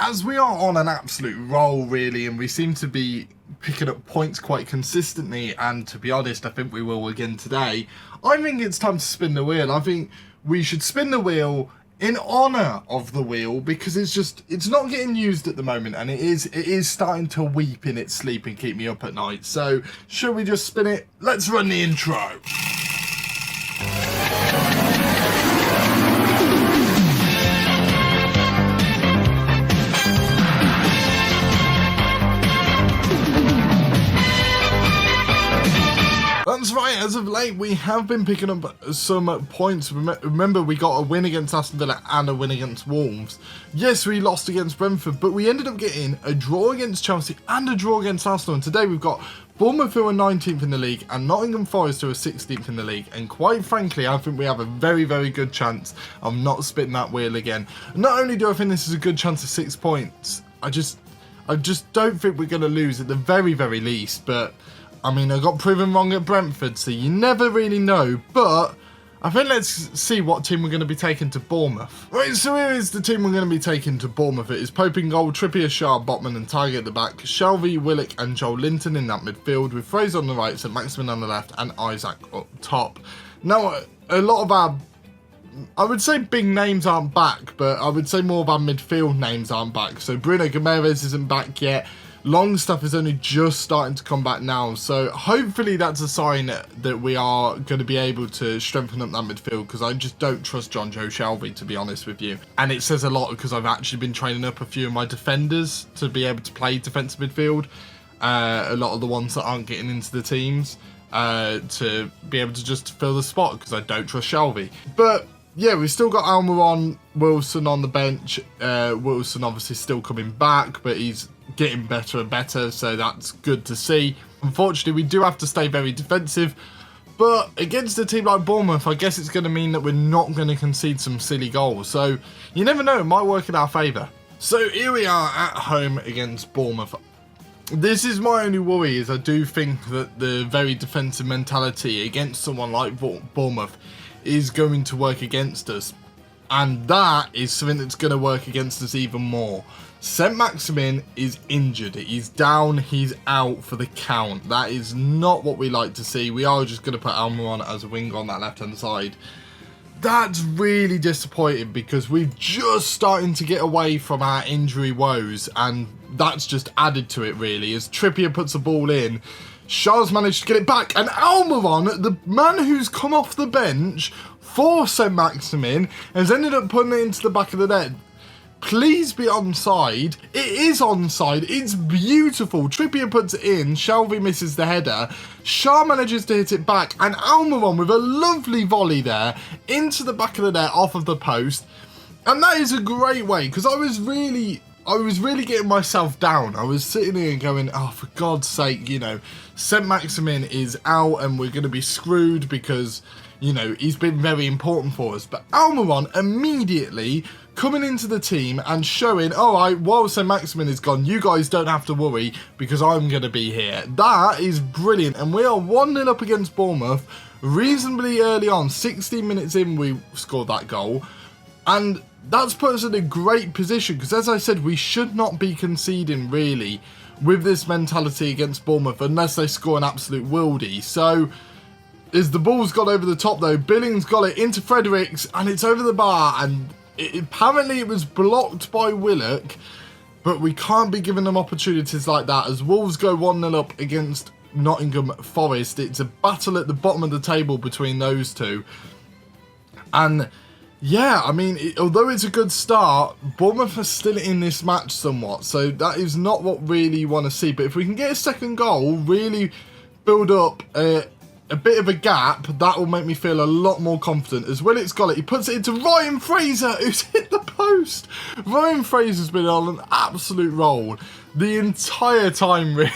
as we are on an absolute roll, really, and we seem to be picking up points quite consistently, and to be honest, I think we will again today, I think it's time to spin the wheel. I think we should spin the wheel in honour of the wheel, because it's not getting used at the moment, and it is starting to weep in its sleep and keep me up at night. So, should we just spin it? Let's run the intro. That's right, as of late we have been picking up some points. Remember, we got a win against Aston Villa and a win against Wolves. Yes, we lost against Brentford, but we ended up getting a draw against Chelsea and a draw against Arsenal. And today we've got Bournemouth, who are 19th in the league, and Nottingham Forest, who are 16th in the league. And quite frankly, I think we have a very, very good chance of not spitting that wheel again. Not only do I think this is a good chance of 6 points, I just don't think we're going to lose at the very, very least. But I mean, I got proven wrong at Brentford, so you never really know. But I think let's see what team we're going to be taking to Bournemouth. Right, so here is the team we're going to be taking to Bournemouth. It is Pope in goal, Trippier, Schär, Botman and Tiger at the back, Shelvey, Willock and Joel Linton in that midfield, with Fraser on the right, St Maximin on the left and Isaac up top. Now, a lot of our, I would say big names aren't back, but I would say more of our midfield names aren't back. So Bruno Guimaraes isn't back yet. Longstaff is only just starting to come back now, so hopefully that's a sign that we are going to be able to strengthen up that midfield, because I just don't trust John Joe Shelvey, to be honest with you. And it says a lot, because I've actually been training up a few of my defenders to be able to play defensive midfield, a lot of the ones that aren't getting into the teams, to be able to just fill the spot, because I don't trust Shelvey. But yeah, we've still got Almiron, Wilson on the bench. Wilson obviously still coming back, but he's getting better and better, so that's good to see. Unfortunately, we do have to stay very defensive, but against a team like Bournemouth, I guess it's going to mean that we're not going to concede some silly goals. So you never know, it might work in our favour. So here we are at home against Bournemouth. This is my only worry, is I do think that the very defensive mentality against someone like Bournemouth is going to work against us. And that is something that's going to work against us even more. St Maximin is injured. He's down. He's out for the count. That is not what we like to see. We are just going to put Almiron as a winger on that left-hand side. That's really disappointing, because we're just starting to get away from our injury woes, and that's just added to it, really. As Trippier puts the ball in, Schär's managed to get it back, and Almiron, the man who's come off the bench for St Maximin, has ended up putting it into the back of the net. Please be onside. It is onside. It's beautiful. Trippier puts it in. Shelvey misses the header. Schär manages to hit it back. And Almiron with a lovely volley there into the back of the net off of the post. And that is a great way, because I was really getting myself down. I was sitting here going, oh, for God's sake, you know, St Maximin is out and we're going to be screwed, because, you know, he's been very important for us. But Almiron immediately coming into the team and showing, all right, while St Maximin is gone, you guys don't have to worry, because I'm going to be here. That is brilliant. And we are 1-0 up against Bournemouth reasonably early on. 16 minutes in, we scored that goal. And that's put us in a great position, because as I said, we should not be conceding, really, with this mentality against Bournemouth, unless they score an absolute worldie. So as the ball's gone over the top, though, Billings got it into Fredericks, and it's over the bar, and apparently it was blocked by Willock, but we can't be giving them opportunities like that, as Wolves go 1-0 up against Nottingham Forest. It's a battle at the bottom of the table between those two. And yeah, I mean, although it's a good start, Bournemouth are still in this match somewhat, so that is not what really you want to see. But if we can get a second goal, really build up a bit of a gap, that will make me feel a lot more confident. As Willock's got it, he puts it into Ryan Fraser, who's hit the post. Ryan Fraser's been on an absolute roll the entire time, really.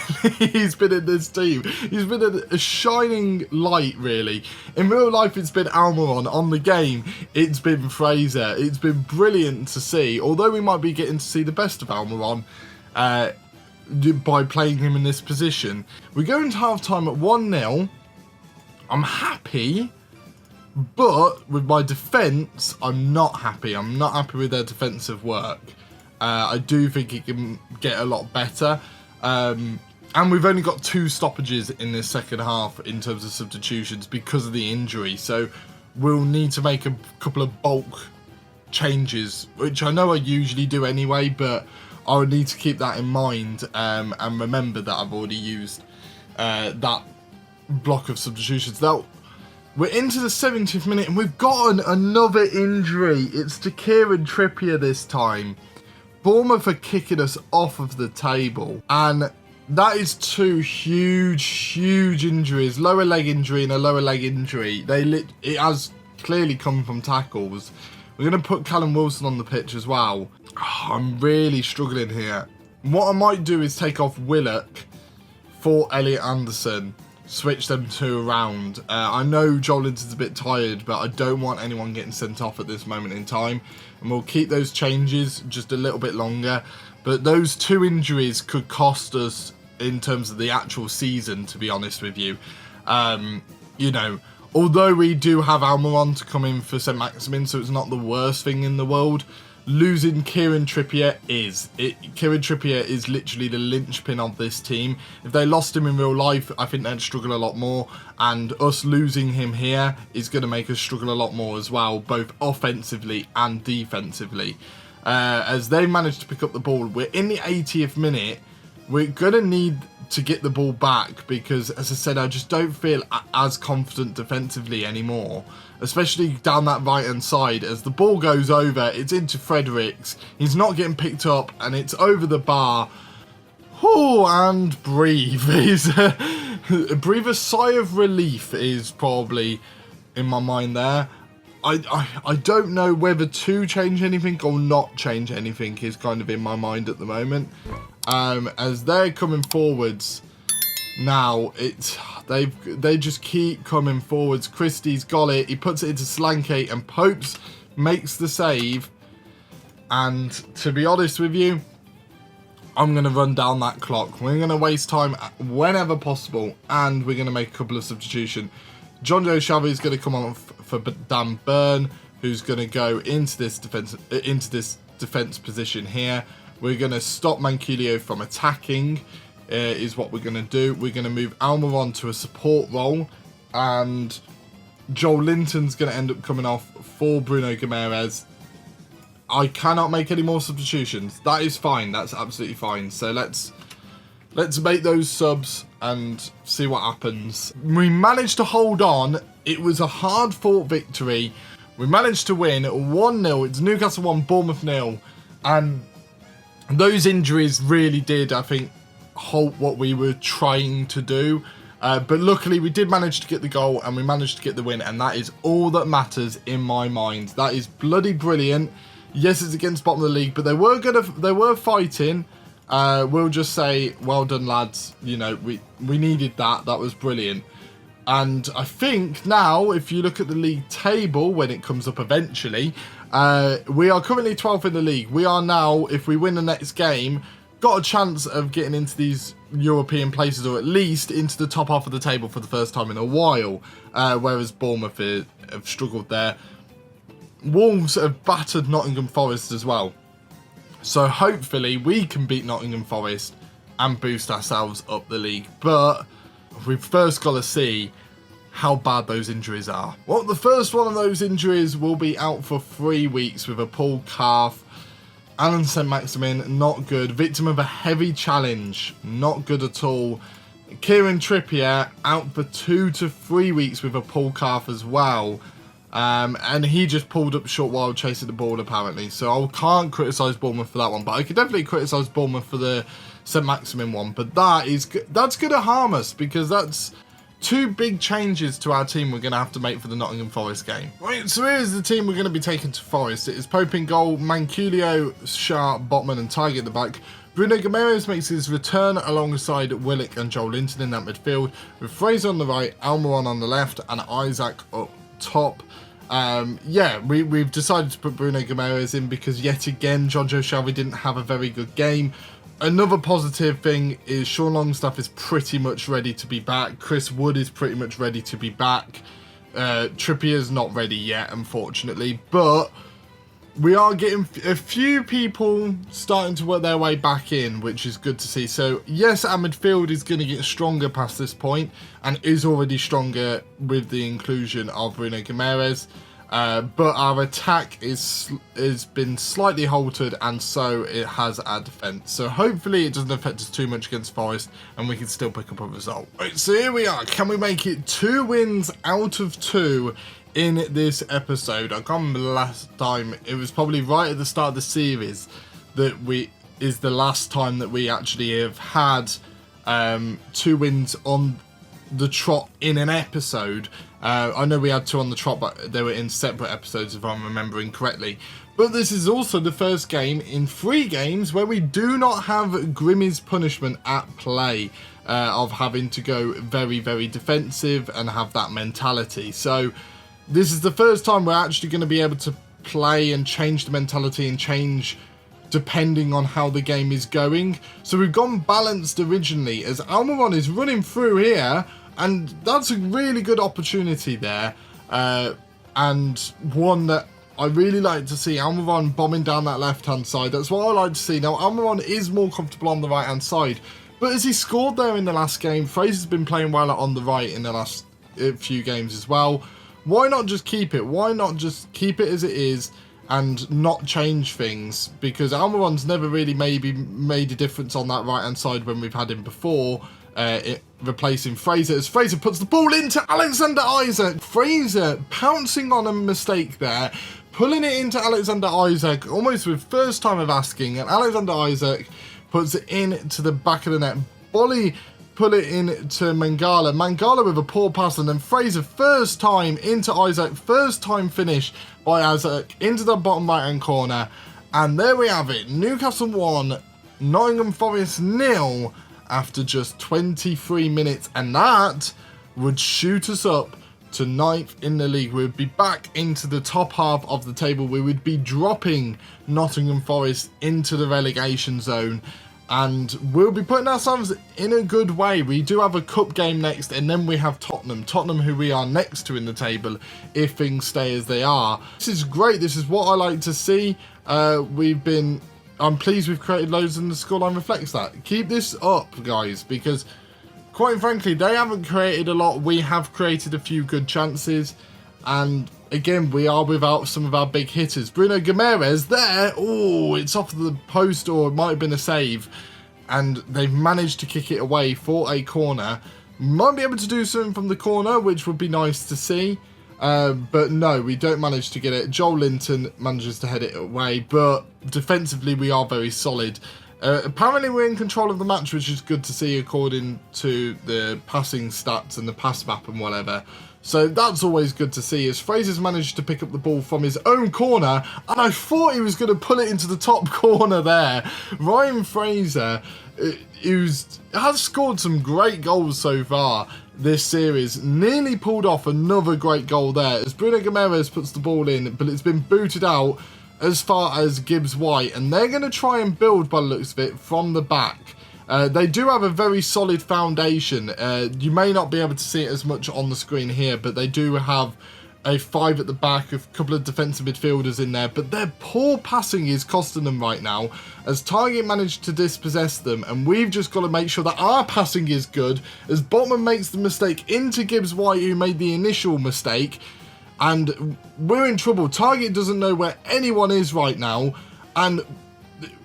He's been in this team. He's been a shining light, really. In real life, it's been Almiron. On the game, it's been Fraser. It's been brilliant to see, although we might be getting to see the best of Almiron by playing him in this position. We go into half-time at 1-0. I'm happy, but with my defence, I'm not happy. I'm not happy with their defensive work. I do think it can get a lot better. And we've only got 2 stoppages in this second half in terms of substitutions because of the injury. So we'll need to make a couple of bulk changes, which I know I usually do anyway, but I would need to keep that in mind and remember that I've already used that block of substitutions. Now, we're into the 70th minute and we've got another injury. It's to Kieran Trippier this time. Bournemouth are kicking us off of the table, and that is 2 huge injuries. Lower leg injury and a lower leg injury. It has clearly come from tackles. We're going to put Callum Wilson on the pitch as well. Oh, I'm really struggling here. What I might do is take off Willock for Elliot Anderson. Switch them 2 around. I know Joelinton's a bit tired, but I don't want anyone getting sent off at this moment in time. And we'll keep those changes just a little bit longer. But those 2 injuries could cost us in terms of the actual season, to be honest with you. You know, although we do have Almiron to come in for St Maximin, so it's not the worst thing in the world, losing Kieran Trippier is. Kieran Trippier is literally the linchpin of this team. If they lost him in real life, I think they'd struggle a lot more. And us losing him here is going to make us struggle a lot more as well, both offensively and defensively. As they managed to pick up the ball, we're in the 80th minute. We're going to need to get the ball back because, as I said, I just don't feel as confident defensively anymore, especially down that right-hand side. As the ball goes over, it's into Fredericks. He's not getting picked up, and it's over the bar. Oh, and breathe. Breathe a sigh of relief is probably in my mind there. I don't know whether to change anything or not change anything is kind of in my mind at the moment. As they're coming forwards now, they just keep coming forwards. Christie's got it. He puts it into Slanke and Popes makes the save. And to be honest with you, I'm going to run down that clock. We're going to waste time whenever possible, and we're going to make a couple of substitutions. John Joe Shavy is going to come on for Dan Burn, who's going to go into this defense position here. We're going to stop Manquillo from attacking, is what we're going to do. We're going to move Almiron to a support role, and Joelinton's going to end up coming off for Bruno Guimaraes. I cannot make any more substitutions. That is fine. That's absolutely fine. So let's make those subs and see what happens. We managed to hold on. It was a hard-fought victory. We managed to win 1-0. It's Newcastle 1, Bournemouth 0. And those injuries really did, I think, halt what we were trying to do. But luckily, we did manage to get the goal and we managed to get the win. And that is all that matters in my mind. That is bloody brilliant. Yes, it's against bottom of the league, but they were fighting. We'll just say, well done, lads. You know, we needed that. That was brilliant. And I think now, if you look at the league table, when it comes up eventually, we are currently 12th in the league. We are now, if we win the next game, got a chance of getting into these European places, or at least into the top half of the table for the first time in a while, whereas Bournemouth have struggled there. Wolves have battered Nottingham Forest as well. So hopefully we can beat Nottingham Forest and boost ourselves up the league. But we've first got to see how bad those injuries are. Well, the first one of those injuries will be out for 3 weeks with a pulled calf. Alan St Maximin, not good. Victim of a heavy challenge, not good at all. Kieran Trippier out for 2 to 3 weeks with a pulled calf as well. And he just pulled up short while chasing the ball, apparently. So I can't criticise Bournemouth for that one. But I could definitely criticise Bournemouth for the St Maximin one. But that's going to harm us, because that's 2 big changes to our team we're going to have to make for the Nottingham Forest game. Right, so here's the team we're going to be taking to Forest. It is Pope in goal, Manquillo, Sharp, Botman and Tiger at the back. Bruno Guimaraes makes his return alongside Willock and Joelinton in that midfield, with Fraser on the right, Almiron on the left and Isaac up top. We've decided to put Bruno Guimaraes in because yet again Jonjo Shelvey didn't have a very good game. Another positive thing is Sean Longstaff is pretty much ready to be back. Chris Wood is pretty much ready to be back. Trippier's not ready yet, unfortunately, but we are getting a few people starting to work their way back in, which is good to see. So yes, our midfield is going to get stronger past this point and is already stronger with the inclusion of Bruno Guimaraes. But our attack has been slightly halted, and so it has our defence. So hopefully it doesn't affect us too much against Forest, and we can still pick up a result. Right, so here we are. Can we make it 2 wins out of 2 in this episode? I can't remember the last time. It was probably right at the start of the series that is the last time that we actually have had 2 wins on the trot in an episode. I know we had 2 on the trot, but they were in separate episodes if I'm remembering correctly. But this is also the first game in 3 games where we do not have Grimmy's punishment at play of having to go very, very defensive and have that mentality. So this is the first time we're actually going to be able to play and change the mentality and change depending on how the game is going. So we've gone balanced originally as Almiron is running through here, and that's a really good opportunity there, and one that I really like to see. Almiron bombing down that left-hand side. That's what I like to see. Now, Almiron is more comfortable on the right-hand side, but as he scored there in the last game, Fraser's been playing well on the right in the last few games as well. Why not just keep it? Why not just keep it as it is and not change things? Because Almiron's never really maybe made a difference on that right-hand side when we've had him before, replacing Fraser, as Fraser puts the ball into Alexander Isak. Fraser pouncing on a mistake there, pulling it into Alexander Isak almost with first time of asking, and Alexander Isak puts it into the back of the net. Bolly pull it into Mangala. Mangala with a poor pass, and then Fraser first time into Isak, first time finish by Isak into the bottom right hand corner. And there we have it, Newcastle 1, Nottingham Forest 0 after just 23 minutes, and that would shoot us up to 9th in the league. We would be back into the top half of the table. We would be dropping Nottingham Forest into the relegation zone, and we'll be putting ourselves in a good way. We do have a cup game next, and then we have Tottenham, who we are next to in the table if things stay as they are. This is great. This is what I like to see. I'm pleased we've created loads and the scoreline reflects that. Keep this up, guys, because quite frankly, they haven't created a lot. We have created a few good chances, and again, we are without some of our big hitters. Bruno Guimaraes there. Oh, it's off the post, or it might have been a save, and they've managed to kick it away for a corner. Might be able to do something from the corner, which would be nice to see. But no, we don't manage to get it. Joel Linton manages to head it away, but defensively we are very solid. Apparently we're in control of the match, which is good to see according to the passing stats and the pass map and whatever. So that's always good to see, as Fraser's managed to pick up the ball from his own corner, and I thought he was going to pull it into the top corner there. Ryan Fraser, has scored some great goals so far this series, nearly pulled off another great goal there as Bruno Guimaraes puts the ball in, but it's been booted out as far as Gibbs White, and they're going to try and build by the looks of it from the back. They do have a very solid foundation. You may not be able to see it as much on the screen here, but they do have a 5 at the back, a couple of defensive midfielders in there, but their poor passing is costing them right now, as Target managed to dispossess them, and we've just got to make sure that our passing is good, as Botman makes the mistake into Gibbs White, who made the initial mistake, and we're in trouble. Target doesn't know where anyone is right now, and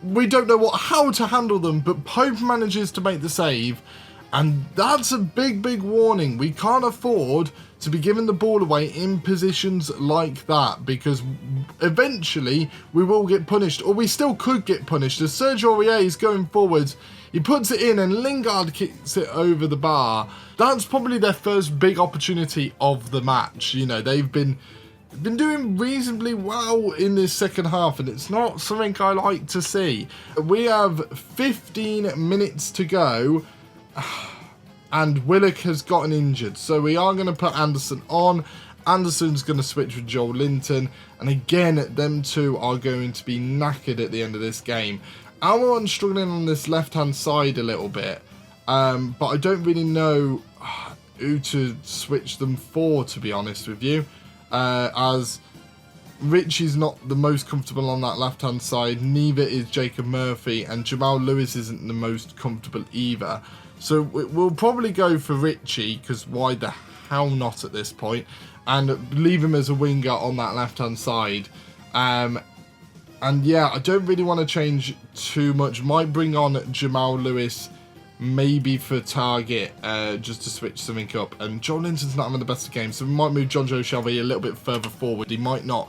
we don't know how to handle them, but Pope manages to make the save, and that's a big, big warning. We can't afford to be giving the ball away in positions like that, because eventually we will get punished, or we still could get punished. As Sergio Aurier is going forwards, he puts it in and Lingard kicks it over the bar. That's probably their first big opportunity of the match. You know, they've been doing reasonably well in this second half, and it's not something I like to see. We have 15 minutes to go, and Willock has gotten injured, so we are going to put Anderson on. Anderson's going to switch with Joel Linton, and again, them two are going to be knackered at the end of this game. Almiron's struggling on this left-hand side a little bit, but I don't really know who to switch them for, to be honest with you, as Richie's not the most comfortable on that left-hand side. Neither is Jacob Murphy, and Jamal Lewis isn't the most comfortable either. So we'll probably go for Richie, because why the hell not at this point, and leave him as a winger on that left-hand side. And yeah, I don't really want to change too much. Might bring on Jamal Lewis maybe for target, just to switch something up. And John Linton's not having the best of games, so we might move John Joe Shelby a little bit further forward. He might not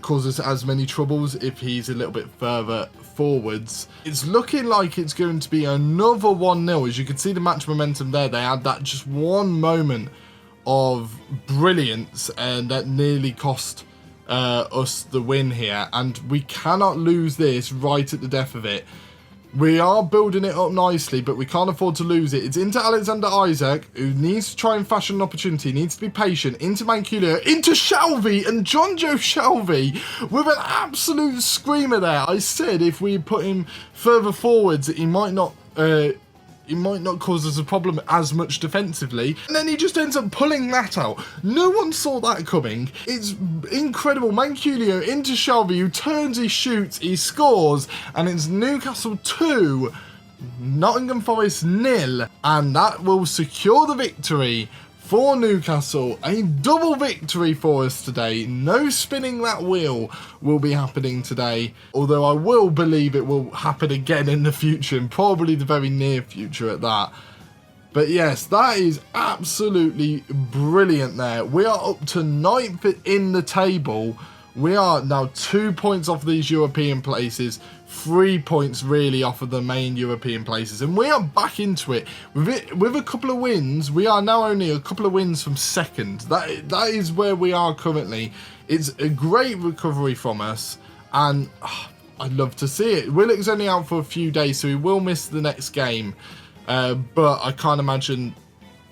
cause us as many troubles if he's a little bit further forwards. It's looking like it's going to be another 1-0. As you can see the match momentum there, they had that just one moment of brilliance, and that nearly cost us the win here. And we cannot lose this right at the death of it. We are building it up nicely, but we can't afford to lose it. It's into Alexander Isaac, who needs to try and fashion an opportunity, needs to be patient. Into Manculio, into Shelby, and John Joe Shelby with an absolute screamer there. I said if we put him further forwards, he might not cause us a problem as much defensively. And then he just ends up pulling that out. No one saw that coming. It's incredible. Manculio into Shelby, who turns, he shoots, he scores, and it's Newcastle 2, Nottingham Forest 0. And that will secure the victory for Newcastle. A double victory for us today. No spinning that wheel will be happening today, although I will believe it will happen again in the future, and probably the very near future at that. But yes, that is absolutely brilliant there. We are up to 9th in the table. We are now 2 points off these European places, 3 points really off of the main European places, and we are back into it. With a couple of wins, we are now only a couple of wins from second. That is where we are currently. It's a great recovery from us, and I'd love to see it. Willock's only out for a few days, so he will miss the next game, but I can't imagine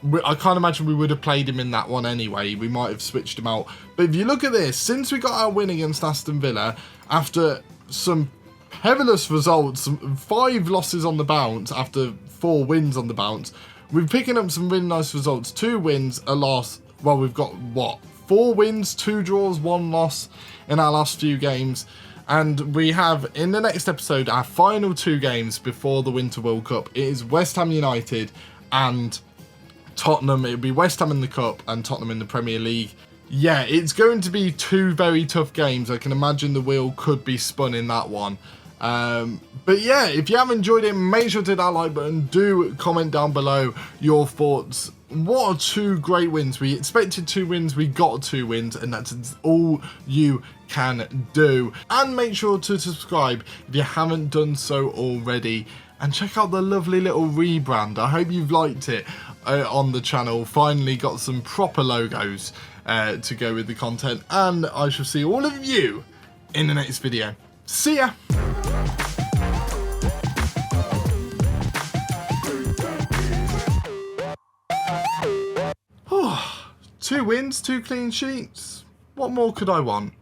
we would have played him in that one anyway. We might have switched him out. But if you look at this, since we got our win against Aston Villa, after some perilous results, 5 losses on the bounce after 4 wins on the bounce, we're picking up some really nice results. 2 wins, a loss. Well, we've got, what, 4 wins, 2 draws, 1 loss in our last few games. And we have, in the next episode, our final 2 games before the Winter World Cup. It is West Ham United and Tottenham. It'll be West Ham in the Cup and Tottenham in the Premier League. Yeah, it's going to be 2 very tough games. I can imagine the wheel could be spun in that one. But yeah, if you have enjoyed it, make sure to hit that like button. Do comment down below your thoughts. What are 2 great wins? We expected 2 wins, we got 2 wins, and that's all you can do. And make sure to subscribe if you haven't done so already. And check out the lovely little rebrand. I hope you've liked it on the channel. Finally got some proper logos to go with the content. And I shall see all of you in the next video. See ya! Oh, 2 wins, 2 clean sheets. What more could I want?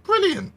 Brilliant.